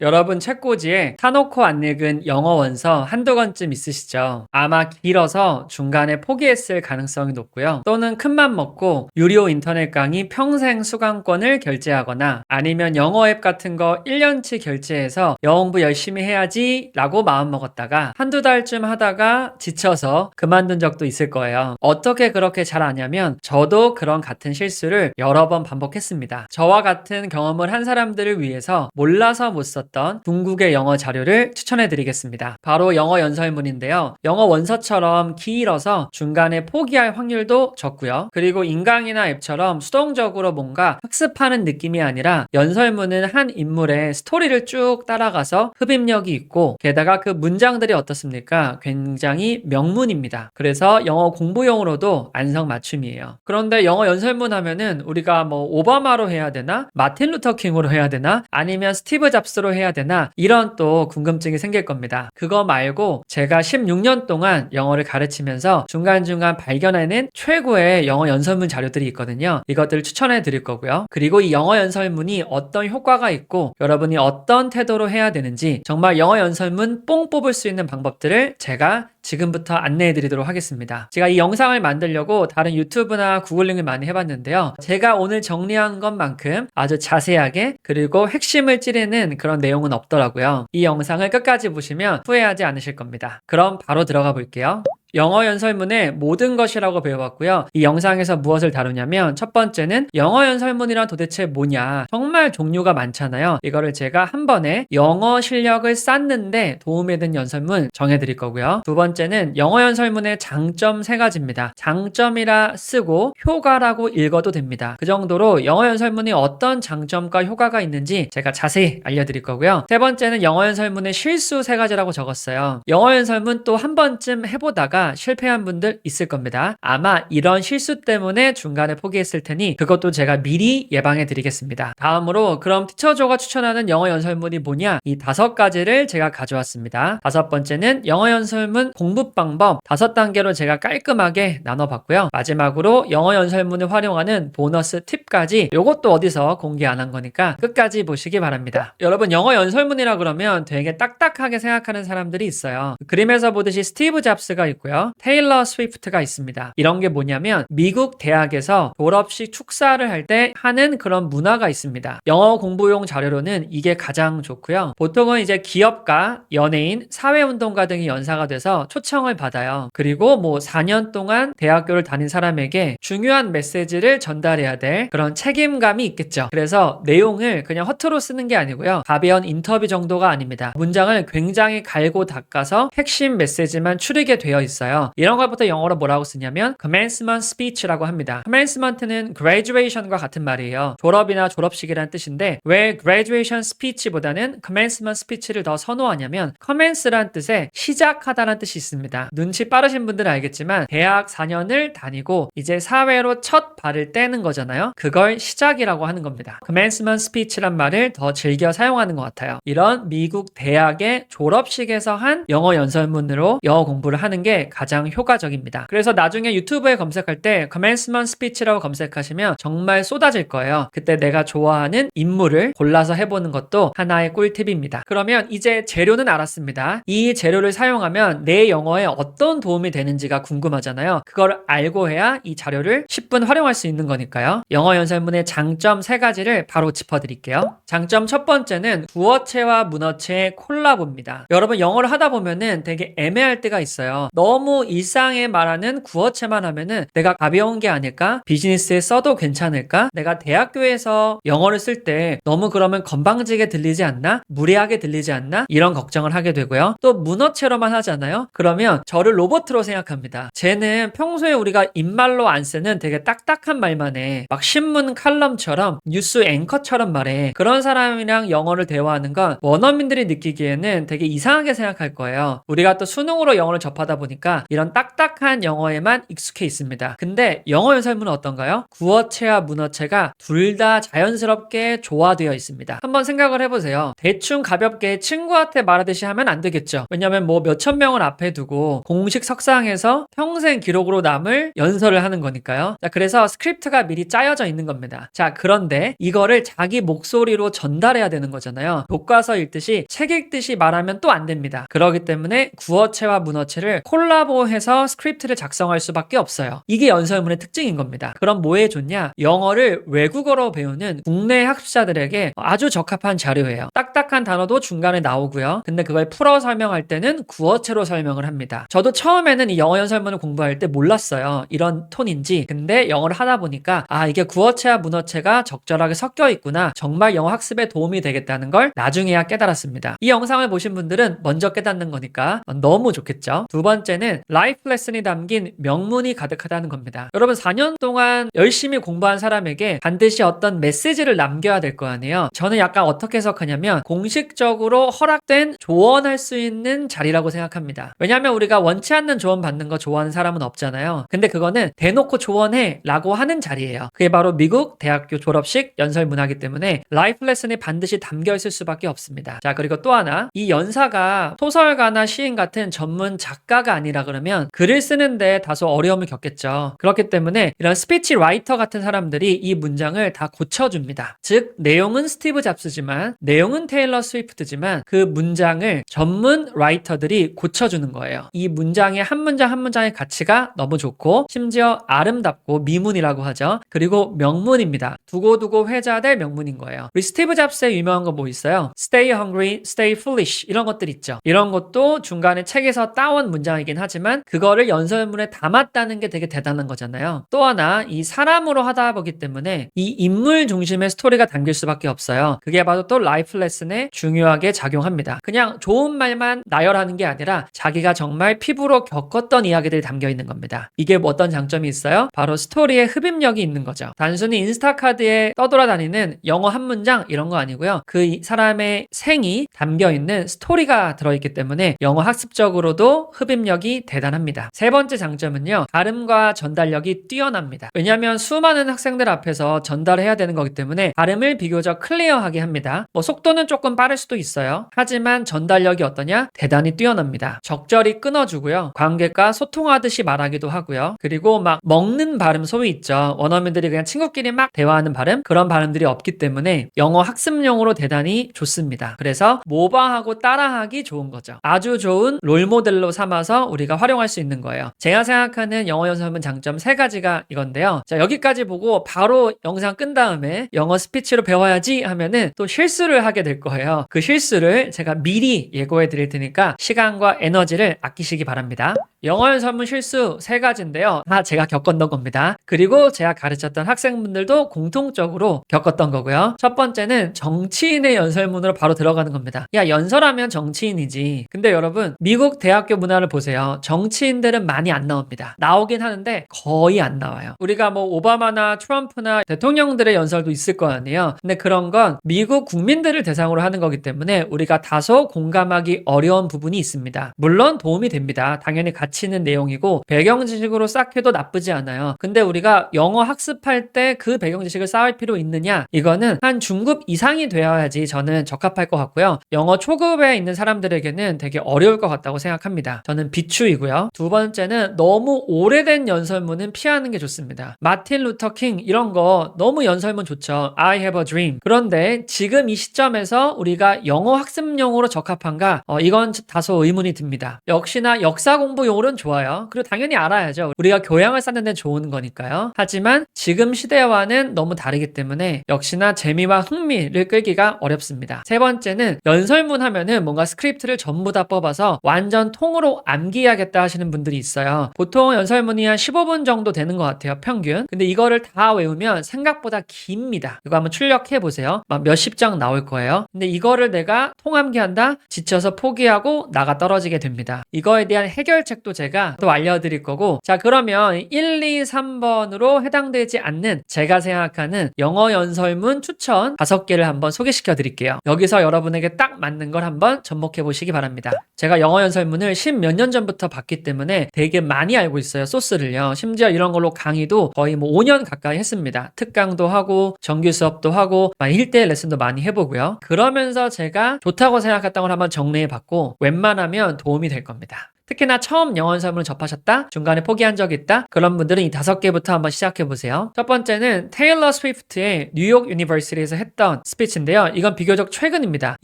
여러분 책꽂이에 사놓고 안 읽은 영어 원서 한두 권쯤 있으시죠? 아마 길어서 중간에 포기했을 가능성이 높고요. 또는 큰맘 먹고 유료 인터넷 강의 평생 수강권을 결제하거나 아니면 영어 앱 같은 거 1년치 결제해서 영어 공부 열심히 해야지 라고 마음먹었다가 한두 달쯤 하다가 지쳐서 그만둔 적도 있을 거예요. 어떻게 그렇게 잘 아냐면 저도 그런 같은 실수를 여러 번 반복했습니다. 저와 같은 경험을 한 사람들을 위해서 몰라서 못 썼던 궁극의 영어 자료를 추천해 드리겠습니다. 바로 영어 연설문인데요. 영어 원서처럼 길어서 중간에 포기할 확률도 적고요. 그리고 인강이나 앱처럼 수동적으로 뭔가 학습하는 느낌이 아니라 연설문은 한 인물의 스토리를 쭉 따라가서 흡입력이 있고 게다가 그 문장들이 어떻습니까? 굉장히 명문입니다. 그래서 영어 공부용으로도 안성맞춤이에요. 그런데 영어 연설문 하면은 우리가 뭐 오바마로 해야 되나? 마틴 루터 킹으로 해야 되나? 아니면 스티브 잡스로 해야 되나? 이런 또 궁금증이 생길 겁니다. 그거 말고 제가 16년 동안 영어를 가르치면서 중간중간 발견해낸 최고의 영어 연설문 자료들이 있거든요. 이것들을 추천해 드릴 거고요. 그리고 이 영어 연설문이 어떤 효과가 있고 여러분이 어떤 태도로 해야 되는지 정말 영어 연설문 뽕 뽑을 수 있는 방법들을 제가 지금부터 안내해 드리도록 하겠습니다. 제가 이 영상을 만들려고 다른 유튜브나 구글링을 많이 해봤는데요. 제가 오늘 정리한 것만큼 아주 자세하게 그리고 핵심을 찌르는 그런 내용은 없더라고요. 이 영상을 끝까지 보시면 후회하지 않으실 겁니다. 그럼 바로 들어가 볼게요. 영어 연설문의 모든 것이라고 배워봤고요. 이 영상에서 무엇을 다루냐면 첫 번째는 영어 연설문이란 도대체 뭐냐. 정말 종류가 많잖아요. 이거를 제가 한 번에 영어 실력을 쌓는데 도움이 된 연설문 정해드릴 거고요. 두 번째는 영어 연설문의 장점 3가지입니다. 장점이라 쓰고 효과라고 읽어도 됩니다. 그 정도로 영어 연설문이 어떤 장점과 효과가 있는지 제가 자세히 알려드릴 거고요. 세 번째는 영어 연설문의 실수 3가지라고 적었어요. 영어 연설문 또 한 번쯤 해보다가 실패한 분들 있을 겁니다. 아마 이런 실수 때문에 중간에 포기했을 테니 그것도 제가 미리 예방해 드리겠습니다. 다음으로 그럼 티처조가 추천하는 영어 연설문이 뭐냐? 이 5가지를 제가 가져왔습니다. 5번째는 영어 연설문 공부 방법 5단계로 제가 깔끔하게 나눠봤고요. 마지막으로 영어 연설문을 활용하는 보너스 팁까지 이것도 어디서 공개 안 한 거니까 끝까지 보시기 바랍니다. 여러분 영어 연설문이라 그러면 되게 딱딱하게 생각하는 사람들이 있어요. 그림에서 보듯이 스티브 잡스가 있고요. 테일러 스위프트가 있습니다. 이런 게 뭐냐면 미국 대학에서 졸업식 축사를 할 때 하는 그런 문화가 있습니다. 영어 공부용 자료로는 이게 가장 좋고요. 보통은 이제 기업가, 연예인, 사회운동가 등이 연사가 돼서 초청을 받아요. 그리고 뭐 4년 동안 대학교를 다닌 사람에게 중요한 메시지를 전달해야 될 그런 책임감이 있겠죠. 그래서 내용을 그냥 허투루 쓰는 게 아니고요. 가벼운 인터뷰 정도가 아닙니다. 문장을 굉장히 갈고 닦아서 핵심 메시지만 추리게 되어 있어요. 이런 것부터 영어로 뭐라고 쓰냐면 commencement speech라고 합니다. commencement는 graduation과 같은 말이에요. 졸업이나 졸업식이라는 뜻인데 왜 graduation speech보다는 commencement speech를 더 선호하냐면 commence란 뜻에 시작하다라는 뜻이 있습니다. 눈치 빠르신 분들은 알겠지만 대학 4년을 다니고 이제 사회로 첫 발을 떼는 거잖아요. 그걸 시작이라고 하는 겁니다. commencement speech란 말을 더 즐겨 사용하는 것 같아요. 이런 미국 대학의 졸업식에서 한 영어 연설문으로 영어 공부를 하는 게 가장 효과적입니다. 그래서 나중에 유튜브에 검색할 때 commencement speech라고 검색하시면 정말 쏟아질 거예요. 그때 내가 좋아하는 인물을 골라서 해보는 것도 하나의 꿀팁입니다. 그러면 이제 재료는 알았습니다. 이 재료를 사용하면 내 영어에 어떤 도움이 되는지가 궁금하잖아요. 그걸 알고 해야 이 자료를 10분 활용할 수 있는 거니까요. 영어 연설문의 장점 3가지를 바로 짚어드릴게요. 장점 첫 번째는 구어체와 문어체의 콜라보입니다. 여러분 영어를 하다 보면은 되게 애매할 때가 있어요. 너무 일상에 말하는 구어체만 하면은 내가 가벼운 게 아닐까? 비즈니스에 써도 괜찮을까? 내가 대학교에서 영어를 쓸 때 너무 그러면 건방지게 들리지 않나? 무례하게 들리지 않나? 이런 걱정을 하게 되고요. 또 문어체로만 하잖아요. 그러면 저를 로봇으로 생각합니다. 쟤는 평소에 우리가 입말로 안 쓰는 되게 딱딱한 말만 해. 막 신문 칼럼처럼 뉴스 앵커처럼 말해. 그런 사람이랑 영어를 대화하는 건 원어민들이 느끼기에는 되게 이상하게 생각할 거예요. 우리가 또 수능으로 영어를 접하다 보니까 보니까 이런 딱딱한 영어에만 익숙해 있습니다. 근데 영어 연설문은 어떤가요? 구어체와 문어체가 둘 다 자연스럽게 조화되어 있습니다. 한번 생각을 해보세요. 대충 가볍게 친구한테 말하듯이 하면 안 되겠죠. 왜냐면 뭐 몇천 명을 앞에 두고 공식 석상에서 평생 기록으로 남을 연설을 하는 거니까요. 자, 그래서 스크립트가 미리 짜여져 있는 겁니다. 자, 그런데 이거를 자기 목소리로 전달해야 되는 거잖아요. 교과서 읽듯이 책 읽듯이 말하면 또 안 됩니다. 그렇기 때문에 구어체와 문어체를 콜라보해서 스크립트를 작성할 수밖에 없어요. 이게 연설문의 특징인 겁니다. 그럼 뭐에 좋냐? 영어를 외국어로 배우는 국내 학습자들에게 아주 적합한 자료예요. 딱딱한 단어도 중간에 나오고요. 근데 그걸 풀어 설명할 때는 구어체로 설명을 합니다. 저도 처음에는 이 영어 연설문을 공부할 때 몰랐어요. 이런 톤인지. 근데 영어를 하다 보니까 이게 구어체와 문어체가 적절하게 섞여 있구나. 정말 영어 학습에 도움이 되겠다는 걸 나중에야 깨달았습니다. 이 영상을 보신 분들은 먼저 깨닫는 거니까 너무 좋겠죠. 두 번째는 라이프 레슨이 담긴 명문이 가득하다는 겁니다. 여러분 4년 동안 열심히 공부한 사람에게 반드시 어떤 메시지를 남겨야 될 거 아니에요. 저는 약간 어떻게 해석하냐면 공식적으로 허락된 조언할 수 있는 자리라고 생각합니다. 왜냐하면 우리가 원치 않는 조언 받는 거 좋아하는 사람은 없잖아요. 근데 그거는 대놓고 조언해 라고 하는 자리예요. 그게 바로 미국 대학교 졸업식 연설문화이기 때문에 라이프 레슨이 반드시 담겨 있을 수밖에 없습니다. 자, 그리고 또 하나, 이 연사가 소설가나 시인 같은 전문 작가가 아니라 그러면 글을 쓰는데 다소 어려움을 겪겠죠. 그렇기 때문에 이런 스피치 라이터 같은 사람들이 이 문장을 다 고쳐줍니다. 즉 내용은 스티브 잡스지만 내용은 테일러 스위프트지만 그 문장을 전문 라이터들이 고쳐주는 거예요. 이 문장의 한 문장 한 문장의 가치가 너무 좋고 심지어 아름답고 미문이라고 하죠. 그리고 명문입니다. 두고두고 회자될 명문인 거예요. 우리 스티브 잡스의 유명한 거 뭐 있어요? Stay hungry, stay foolish 이런 것들 있죠. 이런 것도 중간에 책에서 따온 문장이긴 하지만 그거를 연설문에 담았다는 게 되게 대단한 거잖아요. 또 하나, 이 사람으로 하다 보기 때문에 이 인물 중심의 스토리가 담길 수밖에 없어요. 그게 바로 또 라이프 레슨에 중요하게 작용합니다. 그냥 좋은 말만 나열하는 게 아니라 자기가 정말 피부로 겪었던 이야기들이 담겨 있는 겁니다. 이게 뭐 어떤 장점이 있어요? 바로 스토리에 흡입력이 있는 거죠. 단순히 인스타카드에 떠돌아다니는 영어 한 문장 이런 거 아니고요. 그 사람의 생이 담겨 있는 스토리가 들어있기 때문에 영어 학습적으로도 흡입력이 대단합니다. 세 번째 장점은요. 발음과 전달력이 뛰어납니다. 왜냐하면 수많은 학생들 앞에서 전달해야 되는 거기 때문에 발음을 비교적 클리어하게 합니다. 뭐 속도는 조금 빠를 수도 있어요. 하지만 전달력이 어떠냐? 대단히 뛰어납니다. 적절히 끊어주고요. 관객과 소통하듯이 말하기도 하고요. 그리고 막 먹는 발음 소위 있죠. 원어민들이 그냥 친구끼리 막 대화하는 발음? 그런 발음들이 없기 때문에 영어 학습용으로 대단히 좋습니다. 그래서 모방하고 따라하기 좋은 거죠. 아주 좋은 롤모델로 삼아서 우리가 활용할 수 있는 거예요. 제가 생각하는 영어 연설문 장점 3가지가 이건데요. 자, 여기까지 보고 바로 영상 끈 다음에 영어 스피치로 배워야지 하면은 또 실수를 하게 될 거예요. 그 실수를 제가 미리 예고해 드릴 테니까 시간과 에너지를 아끼시기 바랍니다. 영어 연설문 실수 3가지인데요. 다 제가 겪었던 겁니다. 그리고 제가 가르쳤던 학생분들도 공통적으로 겪었던 거고요. 첫 번째는 정치인의 연설문으로 바로 들어가는 겁니다. 야, 연설하면 정치인이지. 근데 여러분, 미국 대학교 문화를 보세요. 정치인들은 많이 안 나옵니다. 나오긴 하는데 거의 안 나와요. 우리가 뭐 오바마나 트럼프나 대통령들의 연설도 있을 거 아니에요. 근데 그런 건 미국 국민들을 대상으로 하는 거기 때문에 우리가 다소 공감하기 어려운 부분이 있습니다. 물론 도움이 됩니다. 당연히 가치 있는 내용이고 배경 지식으로 쌓기도 나쁘지 않아요. 근데 우리가 영어 학습할 때 그 배경 지식을 쌓을 필요 있느냐? 이거는 한 중급 이상이 되어야지 저는 적합할 것 같고요. 영어 초급에 있는 사람들에게는 되게 어려울 것 같다고 생각합니다. 저는 비추이고요. 두 번째는 너무 오래된 연설문은 피하는 게 좋습니다. 마틴 루터 킹 이런 거 너무 연설문 좋죠. I have a dream. 그런데 지금 이 시점에서 우리가 영어 학습용으로 적합한가? 이건 다소 의문이 듭니다. 역시나 역사 공부용으로는 좋아요. 그리고 당연히 알아야죠. 우리가 교양을 쌓는 데 좋은 거니까요. 하지만 지금 시대와는 너무 다르기 때문에 역시나 재미와 흥미를 끌기가 어렵습니다. 세 번째는 연설문 하면은 뭔가 스크립트를 전부 다 뽑아서 완전 통으로 암기해야겠다 하시는 분들이 있어요. 보통 연설문이 한 15분 정도 되는 것 같아요. 평균. 근데 이거를 다 외우면 생각보다 깁니다. 이거 한번 출력해 보세요. 막 몇십 장 나올 거예요. 근데 이거를 내가 통암기한다? 지쳐서 포기하고 나가 떨어지게 됩니다. 이거에 대한 해결책도 제가 또 알려드릴 거고, 자 그러면 1, 2, 3번으로 해당되지 않는 제가 생각하는 영어 연설문 추천 5개를 한번 소개시켜 드릴게요. 여기서 여러분에게 딱 맞는 걸 한번 접목해 보시기 바랍니다. 제가 영어 연설문을 10 몇 년 전부터 봤기 때문에 되게 많이 알고 있어요. 소스를요. 심지어 이런 걸로 강의도 거의 뭐 5년 가까이 했습니다. 특강도 하고 정규 수업도 하고 1대1 레슨도 많이 해보고요. 그러면서 제가 좋다고 생각했던 걸 한번 정리해 봤고, 웬만하면 도움이 될 겁니다. 특히나 처음 영어 연설문을 접하셨다? 중간에 포기한 적이 있다? 그런 분들은 이 5개부터 한번 시작해보세요. 첫 번째는 테일러 스위프트의 뉴욕 유니버시티에서 했던 스피치인데요. 이건 비교적 최근입니다.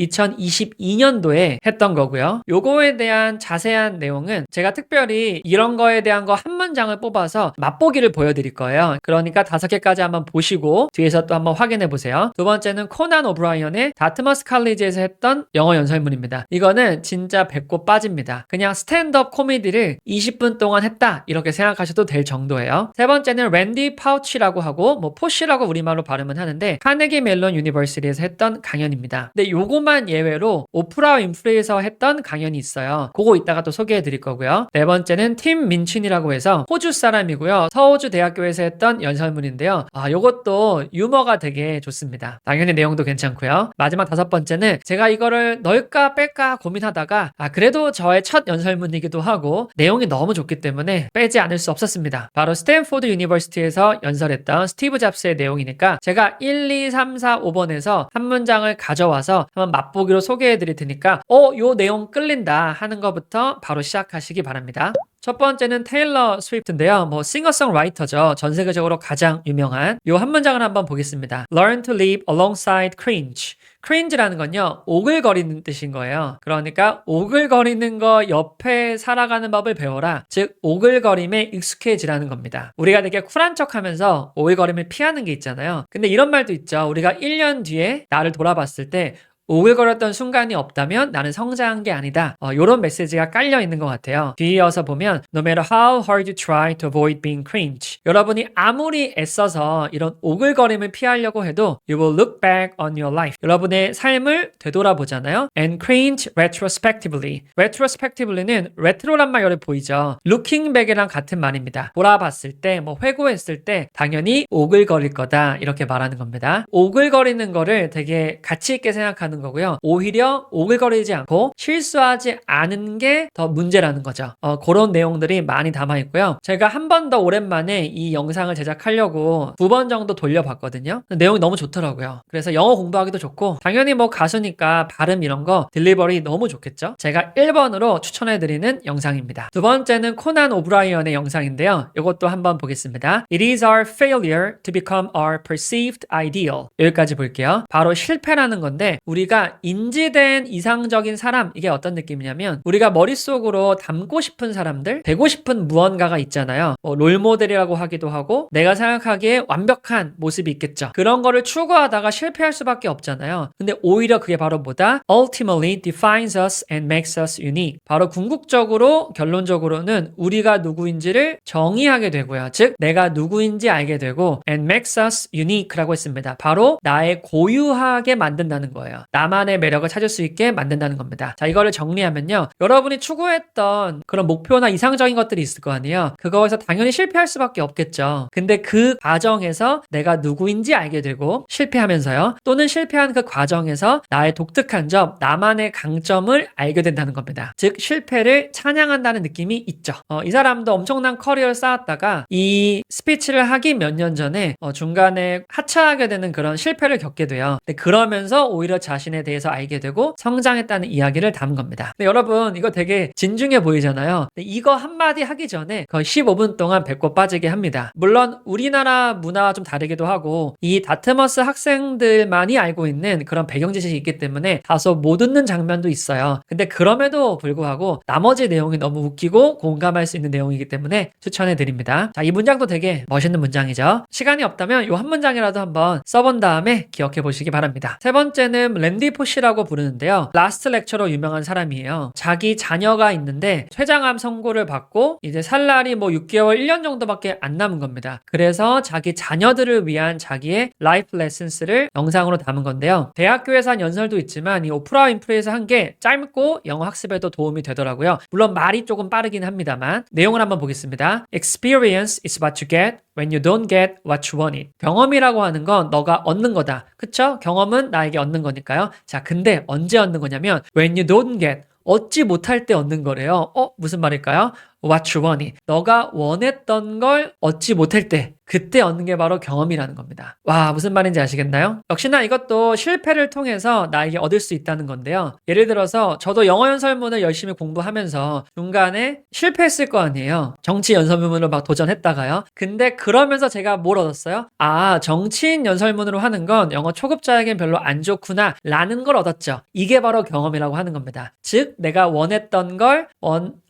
2022년도에 했던 거고요. 요거에 대한 자세한 내용은 제가 특별히 이런 거에 대한 거 한 문장을 뽑아서 맛보기를 보여드릴 거예요. 그러니까 5개까지 한번 보시고 뒤에서 또 한번 확인해보세요. 두 번째는 코난 오브라이언의 다트머스 칼리지에서 했던 영어 연설문입니다. 이거는 진짜 배꼽 빠집니다. 그냥 스탠드업 코미디를 20분 동안 했다 이렇게 생각하셔도 될 정도예요. 세 번째는 랜디 파우치라고 하고 뭐 포시라고 우리말로 발음은 하는데 카네기 멜론 유니버시티에서 했던 강연입니다. 근데 요거만 예외로 오프라 윈프리에서 했던 강연이 있어요. 그거 이따가 또 소개해 드릴 거고요. 네 번째는 팀 민춘이라고 해서 호주 사람이고요. 서호주 대학교에서 했던 연설문인데요. 요것도 유머가 되게 좋습니다. 당연히 내용도 괜찮고요. 마지막 5번째는 제가 이거를 넣을까 뺄까 고민하다가 그래도 저의 첫 연설문이기도 하고 내용이 너무 좋기 때문에 빼지 않을 수 없었습니다. 바로 스탠포드 유니버시티에서 연설했던 스티브 잡스의 내용이니까 제가 1, 2, 3, 4, 5번에서 한 문장을 가져와서 한번 맛보기로 소개해 드릴 테니까 요 내용 끌린다 하는 것부터 바로 시작하시기 바랍니다. 첫 번째는 테일러 스위프트인데요. 뭐 싱어송라이터죠. 전 세계적으로 가장 유명한 요 한 문장을 한번 보겠습니다. Learn to live alongside cringe. cringe라는 건요, 오글거리는 뜻인 거예요. 그러니까 오글거리는 거 옆에 살아가는 법을 배워라. 즉 오글거림에 익숙해지라는 겁니다. 우리가 되게 쿨한 척하면서 오글거림을 피하는 게 있잖아요. 근데 이런 말도 있죠. 우리가 1년 뒤에 나를 돌아봤을 때 오글거렸던 순간이 없다면 나는 성장한 게 아니다. 이런 메시지가 깔려 있는 것 같아요. 뒤이어서 보면 No matter how hard you try to avoid being cringe. 여러분이 아무리 애써서 이런 오글거림을 피하려고 해도 You will look back on your life. 여러분의 삶을 되돌아보잖아요. And cringe retrospectively. retrospectively는 레트로란 말 여러 보이죠. looking back이랑 같은 말입니다. 돌아봤을 때, 뭐 회고했을 때 당연히 오글거릴 거다 이렇게 말하는 겁니다. 오글거리는 거를 되게 가치 있게 생각하는 거고요. 오히려 오글거리지 않고 실수하지 않은 게 더 문제라는 거죠. 그런 내용들이 많이 담아 있고요. 제가 한 번 더 오랜만에 이 영상을 제작하려고 2번 정도 돌려봤거든요. 내용이 너무 좋더라고요. 그래서 영어 공부하기도 좋고 당연히 뭐 가수니까 발음 이런 거 딜리버리 너무 좋겠죠. 제가 1번으로 추천해드리는 영상입니다. 두 번째는 코난 오브라이언의 영상인데요. 이것도 한번 보겠습니다. It is our failure to become our perceived ideal. 여기까지 볼게요. 바로 실패라는 건데 우리가 인지된 이상적인 사람, 이게 어떤 느낌이냐면 우리가 머릿속으로 담고 싶은 사람들, 되고 싶은 무언가가 있잖아요. 롤모델이라고 하기도 하고 내가 생각하기에 완벽한 모습이 있겠죠. 그런 거를 추구하다가 실패할 수밖에 없잖아요. 근데 오히려 그게 바로 뭐다? Ultimately defines us and makes us unique. 바로 궁극적으로 결론적으로는 우리가 누구인지를 정의하게 되고요. 즉 내가 누구인지 알게 되고 and makes us unique라고 했습니다. 바로 나의 고유하게 만든다는 거예요. 나만의 매력을 찾을 수 있게 만든다는 겁니다. 자, 이거를 정리하면요. 여러분이 추구했던 그런 목표나 이상적인 것들이 있을 거 아니에요. 그거에서 당연히 실패할 수밖에 없겠죠. 근데 그 과정에서 내가 누구인지 알게 되고 실패하면서요. 또는 실패한 그 과정에서 나의 독특한 점, 나만의 강점을 알게 된다는 겁니다. 즉 실패를 찬양한다는 느낌이 있죠. 이 사람도 엄청난 커리어를 쌓았다가 이 스피치를 하기 몇 년 전에 중간에 하차하게 되는 그런 실패를 겪게 돼요. 근데 그러면서 오히려 자신에 대해서 알게 되고 성장했다는 이야기를 담은 겁니다. 근데 여러분 이거 되게 진중해 보이잖아요. 근데 이거 한마디 하기 전에 거의 15분 동안 배꼽 빠지게 합니다. 물론 우리나라 문화와 좀 다르기도 하고 이 다트머스 학생들만이 알고 있는 그런 배경 지식이 있기 때문에 다소 못 듣는 장면도 있어요. 근데 그럼에도 불구하고 나머지 내용이 너무 웃기고 공감할 수 있는 내용이기 때문에 추천해 드립니다. 자, 이 문장도 되게 멋있는 문장이죠. 시간이 없다면 이 한 문장이라도 한번 써본 다음에 기억해 보시기 바랍니다. 세 번째는 웬디 포시라고 부르는데요. 라스트 렉처로 유명한 사람이에요. 자기 자녀가 있는데 췌장암 선고를 받고 이제 살 날이 뭐 6개월, 1년 정도밖에 안 남은 겁니다. 그래서 자기 자녀들을 위한 자기의 라이프 레슨스를 영상으로 담은 건데요. 대학교에서 한 연설도 있지만 이 오프라 윈프리에서 한 게 짧고 영어 학습에도 도움이 되더라고요. 물론 말이 조금 빠르긴 합니다만 내용을 한번 보겠습니다. Experience is what you get when you don't get what you wanted. 경험이라고 하는 건 너가 얻는 거다. 그쵸? 경험은 나에게 얻는 거니까요. 자, 근데 언제 얻는 거냐면 when you don't get 얻지 못할 때 얻는 거래요. 무슨 말일까요? What you wanted. 너가 원했던 걸 얻지 못할 때 그때 얻는 게 바로 경험이라는 겁니다. 와, 무슨 말인지 아시겠나요? 역시나 이것도 실패를 통해서 나에게 얻을 수 있다는 건데요. 예를 들어서 저도 영어 연설문을 열심히 공부하면서 중간에 실패했을 거 아니에요. 정치 연설문으로 막 도전했다가요. 근데 그러면서 제가 뭘 얻었어요? 아, 정치인 연설문으로 하는 건 영어 초급자에겐 별로 안 좋구나 라는 걸 얻었죠. 이게 바로 경험이라고 하는 겁니다. 즉 내가 원했던 걸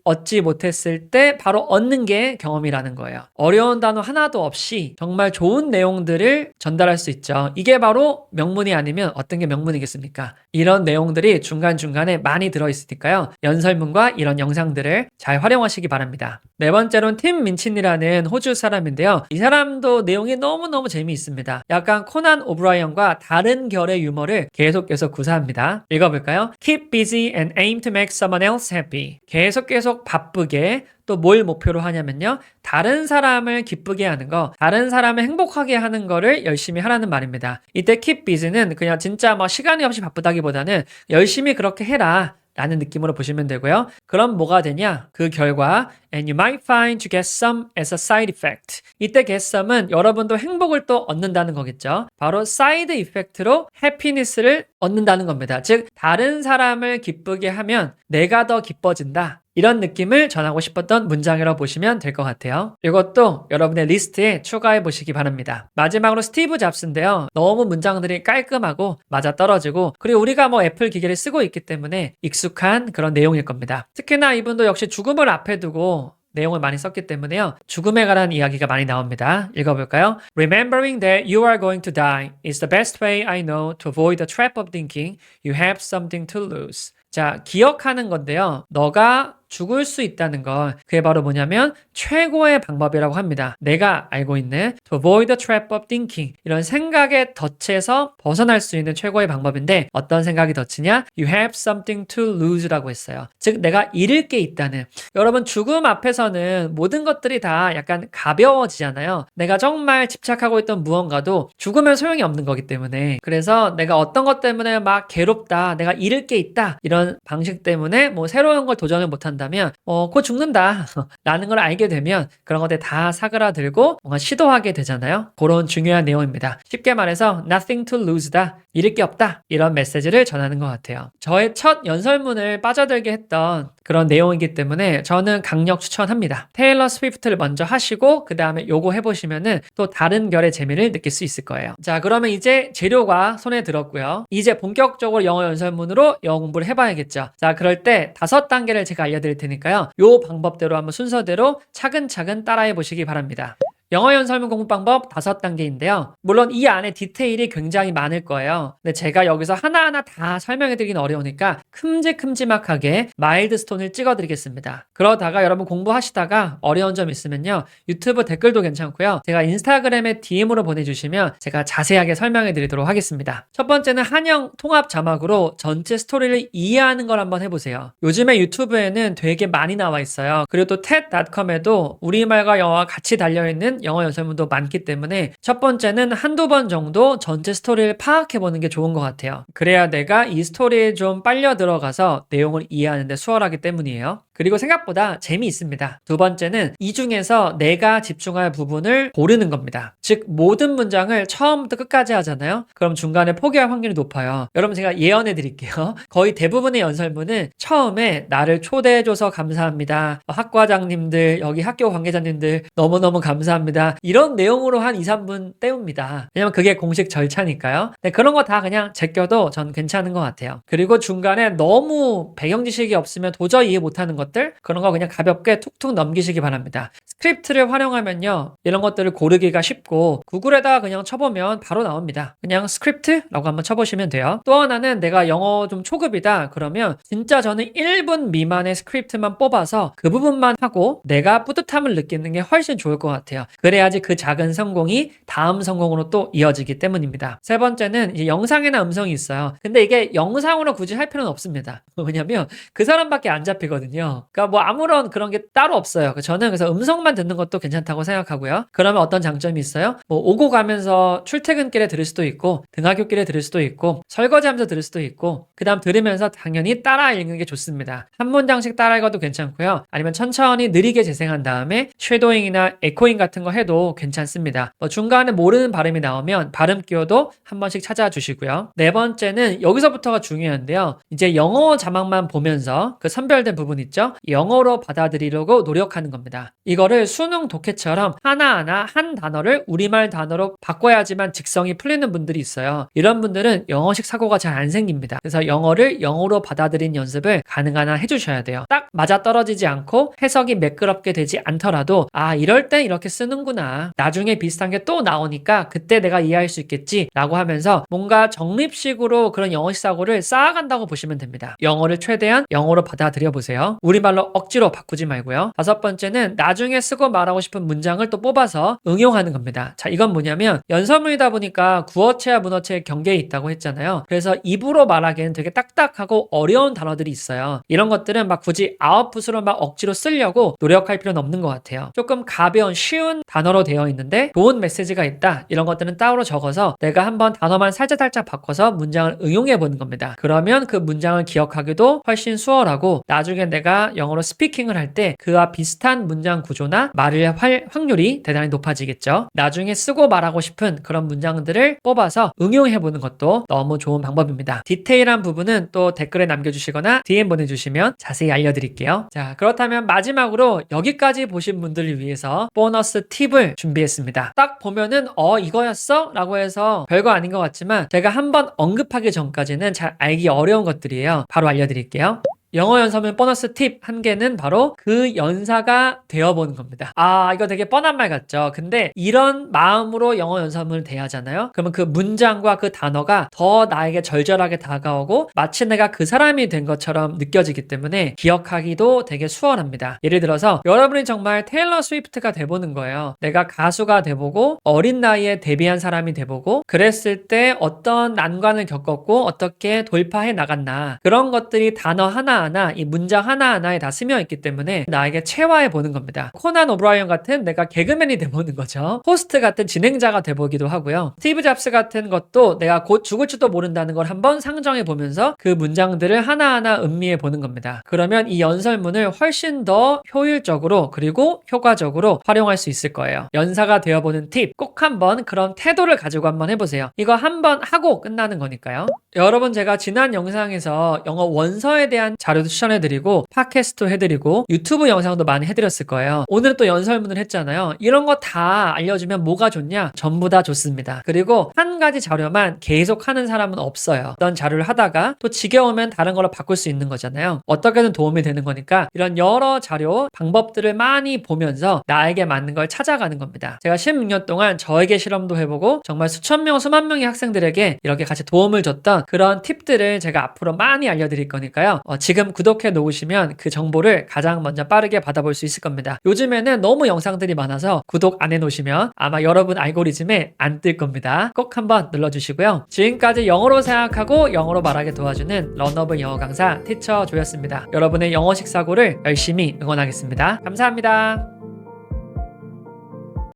얻지 못했을 때 바로 얻는 게 경험이라는 거예요. 어려운 단어 하나도 없이 정말 좋은 내용들을 전달할 수 있죠. 이게 바로 명문이 아니면 어떤 게 명문이겠습니까? 이런 내용들이 중간중간에 많이 들어있으니까요. 연설문과 이런 영상들을 잘 활용하시기 바랍니다. 네 번째로는 팀 민친이라는 호주 사람인데요. 이 사람도 내용이 너무너무 재미있습니다. 약간 코난 오브라이언과 다른 결의 유머를 계속 구사합니다. 읽어볼까요? Keep busy and aim to make someone else happy. 계속 바쁘게 또 뭘 목표로 하냐면요. 다른 사람을 기쁘게 하는 거, 다른 사람을 행복하게 하는 거를 열심히 하라는 말입니다. 이때 keep busy는 그냥 진짜 뭐 시간이 없이 바쁘다기보다는 열심히 그렇게 해라 라는 느낌으로 보시면 되고요. 그럼 뭐가 되냐? 그 결과 and you might find you get some as a side effect. 이때 get some은 여러분도 행복을 또 얻는다는 거겠죠. 바로 side effect로 happiness를 얻는다는 겁니다. 즉 다른 사람을 기쁘게 하면 내가 더 기뻐진다. 이런 느낌을 전하고 싶었던 문장이라고 보시면 될 것 같아요. 이것도 여러분의 리스트에 추가해 보시기 바랍니다. 마지막으로 스티브 잡스인데요. 너무 문장들이 깔끔하고 맞아떨어지고 그리고 우리가 뭐 애플 기계를 쓰고 있기 때문에 익숙한 그런 내용일 겁니다. 특히나 이분도 역시 죽음을 앞에 두고 내용을 많이 썼기 때문에요. 죽음에 관한 이야기가 많이 나옵니다. 읽어볼까요? Remembering that you are going to die is the best way I know to avoid the trap of thinking you have something to lose. 자, 기억하는 건데요. 너가 죽을 수 있다는 건 그게 바로 뭐냐면 최고의 방법이라고 합니다. 내가 알고 있는 to avoid the trap of thinking 이런 생각의 덫에서 벗어날 수 있는 최고의 방법인데 어떤 생각이 덫이냐? You have something to lose라고 했어요. 즉 내가 잃을 게 있다는 여러분 죽음 앞에서는 모든 것들이 다 약간 가벼워지잖아요. 내가 정말 집착하고 있던 무언가도 죽으면 소용이 없는 거기 때문에 그래서 내가 어떤 것 때문에 막 괴롭다 내가 잃을 게 있다 이런 방식 때문에 뭐 새로운 걸 도전을 못한다면 곧 죽는다 라는 걸 알게 되면 그런 것들 다 사그라들고 뭔가 시도하게 되잖아요. 그런 중요한 내용입니다. 쉽게 말해서 nothing to lose다. 잃을 게 없다. 이런 메시지를 전하는 것 같아요. 저의 첫 연설문을 빠져들게 했던 그런 내용이기 때문에 저는 강력 추천합니다. 테일러 스위프트를 먼저 하시고 그 다음에 요거 해보시면은 또 다른 결의 재미를 느낄 수 있을 거예요. 자, 그러면 이제 재료가 손에 들었고요. 이제 본격적으로 영어 연설문으로 영어 공부를 해봐야겠죠. 자, 그럴 때 5단계를 제가 알려드릴 테니까요. 요 방법대로 한번 순서대로 차근차근 따라해 보시기 바랍니다. 영어 연설문 공부 방법 5단계인데요. 물론 이 안에 디테일이 굉장히 많을 거예요. 근데 제가 여기서 하나하나 다 설명해 드리긴 어려우니까 큼직큼직하게 마일드스톤을 찍어 드리겠습니다. 그러다가 여러분 공부하시다가 어려운 점 있으면요. 유튜브 댓글도 괜찮고요. 제가 인스타그램에 DM으로 보내주시면 제가 자세하게 설명해 드리도록 하겠습니다. 첫 번째는 한영 통합 자막으로 전체 스토리를 이해하는 걸 한번 해보세요. 요즘에 유튜브에는 되게 많이 나와 있어요. 그리고 또 TED.com에도 우리말과 영어가 같이 달려있는 영어 연설문도 많기 때문에 첫 번째는 한두 번 정도 전체 스토리를 파악해보는 게 좋은 것 같아요. 그래야 내가 이 스토리에 좀 빨려 들어가서 내용을 이해하는 데 수월하기 때문이에요. 그리고 생각보다 재미있습니다. 두 번째는 이 중에서 내가 집중할 부분을 고르는 겁니다. 즉 모든 문장을 처음부터 끝까지 하잖아요. 그럼 중간에 포기할 확률이 높아요. 여러분 제가 예언해 드릴게요. 거의 대부분의 연설문은 처음에 나를 초대해줘서 감사합니다. 학과장님들, 여기 학교 관계자님들 너무너무 감사합니다. 이런 내용으로 한 2, 3분 때웁니다. 왜냐면 그게 공식 절차니까요. 네, 그런 거 다 그냥 제껴도 전 괜찮은 것 같아요. 그리고 중간에 너무 배경 지식이 없으면 도저히 이해 못하는 것들 그런 거 그냥 가볍게 툭툭 넘기시기 바랍니다. 스크립트를 활용하면요, 이런 것들을 고르기가 쉽고 구글에다 그냥 쳐보면 바로 나옵니다. 그냥 스크립트라고 한번 쳐보시면 돼요. 또 하나는 내가 영어 좀 초급이다 그러면 진짜 저는 1분 미만의 스크립트만 뽑아서 그 부분만 하고 내가 뿌듯함을 느끼는 게 훨씬 좋을 것 같아요. 그래야지 그 작은 성공이 다음 성공으로 또 이어지기 때문입니다. 세 번째는 이제 영상이나 음성이 있어요. 근데 이게 영상으로 굳이 할 필요는 없습니다. 왜냐면 그 사람밖에 안 잡히거든요. 그러니까 뭐 아무런 그런 게 따로 없어요. 저는 그래서 음성만 듣는 것도 괜찮다고 생각하고요. 그러면 어떤 장점이 있어요? 뭐 오고 가면서 출퇴근길에 들을 수도 있고 등하굣길에 들을 수도 있고 설거지하면서 들을 수도 있고 그 다음 들으면서 당연히 따라 읽는 게 좋습니다. 한 문장씩 따라 읽어도 괜찮고요. 아니면 천천히 느리게 재생한 다음에 쉐도잉이나 에코잉 같은 거 해도 괜찮습니다. 뭐 중간에 모르는 발음이 나오면 발음 기호도 한 번씩 찾아주시고요. 네 번째는 여기서부터가 중요한데요. 이제 영어 자막만 보면서 그 선별된 부분 있죠? 영어로 받아들이려고 노력하는 겁니다. 이거를 수능 독해처럼 하나하나 한 단어를 우리말 단어로 바꿔야지만 직성이 풀리는 분들이 있어요. 이런 분들은 영어식 사고가 잘 안 생깁니다. 그래서 영어를 영어로 받아들인 연습을 가능한 한 해주셔야 돼요. 딱 맞아떨어지지 않고 해석이 매끄럽게 되지 않더라도 아, 이럴 땐 이렇게 쓰는구나. 나중에 비슷한 게 또 나오니까 그때 내가 이해할 수 있겠지 라고 하면서 뭔가 정립식으로 그런 영어식 사고를 쌓아간다고 보시면 됩니다. 영어를 최대한 영어로 받아들여 보세요. 우리말로 억지로 바꾸지 말고요. 다섯 번째는 나중에 쓰고 말하고 싶은 문장을 또 뽑아서 응용하는 겁니다. 자, 이건 뭐냐면 연설문이다 보니까 구어체와 문어체의 경계에 있다고 했잖아요. 그래서 입으로 말하기에는 되게 딱딱하고 어려운 단어들이 있어요. 이런 것들은 막 굳이 아웃풋으로 막 억지로 쓰려고 노력할 필요는 없는 것 같아요. 조금 가벼운 쉬운 단어로 되어 있는데 좋은 메시지가 있다. 이런 것들은 따로 적어서 내가 한번 단어만 살짝 바꿔서 문장을 응용해 보는 겁니다. 그러면 그 문장을 기억하기도 훨씬 수월하고 나중에 내가 영어로 스피킹을 할 때 그와 비슷한 문장 구조나 말을 할 확률이 대단히 높아지겠죠. 나중에 쓰고 말하고 싶은 그런 문장들을 뽑아서 응용해 보는 것도 너무 좋은 방법입니다. 디테일한 부분은 또 댓글에 남겨주시거나 DM 보내주시면 자세히 알려드릴게요. 자, 그렇다면 마지막으로 여기까지 보신 분들을 위해서 보너스 팁을 준비했습니다. 딱 보면은 이거였어? 라고 해서 별거 아닌 것 같지만 제가 한번 언급하기 전까지는 잘 알기 어려운 것들이에요. 바로 알려드릴게요. 영어 연습은 보너스 팁 한 개는 바로 그 연사가 되어보는 겁니다. 아, 이거 되게 뻔한 말 같죠? 근데 이런 마음으로 영어 연습을 대하잖아요? 그러면 그 문장과 그 단어가 더 나에게 절절하게 다가오고 마치 내가 그 사람이 된 것처럼 느껴지기 때문에 기억하기도 되게 수월합니다. 예를 들어서 여러분이 정말 테일러 스위프트가 돼보는 거예요. 내가 가수가 돼보고 어린 나이에 데뷔한 사람이 돼보고 그랬을 때 어떤 난관을 겪었고 어떻게 돌파해 나갔나 그런 것들이 단어 하나 이 문장 하나하나에 다 스며있기 때문에 나에게 체화해 보는 겁니다. 코난 오브라이언 같은 내가 개그맨이 돼보는 거죠. 호스트 같은 진행자가 돼보기도 하고요. 스티브 잡스 같은 것도 내가 곧 죽을지도 모른다는 걸 한번 상정해 보면서 그 문장들을 하나하나 음미해 보는 겁니다. 그러면 이 연설문을 훨씬 더 효율적으로 그리고 효과적으로 활용할 수 있을 거예요. 연사가 되어보는 팁 꼭 한번 그런 태도를 가지고 한번 해보세요. 이거 한번 하고 끝나는 거니까요. 여러분, 제가 지난 영상에서 영어 원서에 대한 자료도 추천해드리고 팟캐스트도 해드리고 유튜브 영상도 많이 해드렸을 거예요. 오늘 또 연설문을 했잖아요. 이런 거 다 알려주면 뭐가 좋냐? 전부 다 좋습니다. 그리고 한 가지 자료만 계속 하는 사람은 없어요. 어떤 자료를 하다가 또 지겨우면 다른 걸로 바꿀 수 있는 거잖아요. 어떻게든 도움이 되는 거니까 이런 여러 자료, 방법들을 많이 보면서 나에게 맞는 걸 찾아가는 겁니다. 제가 16년 동안 저에게 실험도 해보고 정말 수천 명, 수만 명의 학생들에게 이렇게 같이 도움을 줬던 그런 팁들을 제가 앞으로 많이 알려드릴 거니까요. 지금 구독해 놓으시면 그 정보를 가장 먼저 빠르게 받아볼 수 있을 겁니다. 요즘에는 너무 영상들이 많아서 구독 안 해놓으시면 아마 여러분 알고리즘에 안 뜰 겁니다. 꼭 한번 눌러주시고요. 지금까지 영어로 생각하고 영어로 말하게 도와주는 런너블 영어 강사 티처 조였습니다. 여러분의 영어식 사고를 열심히 응원하겠습니다. 감사합니다.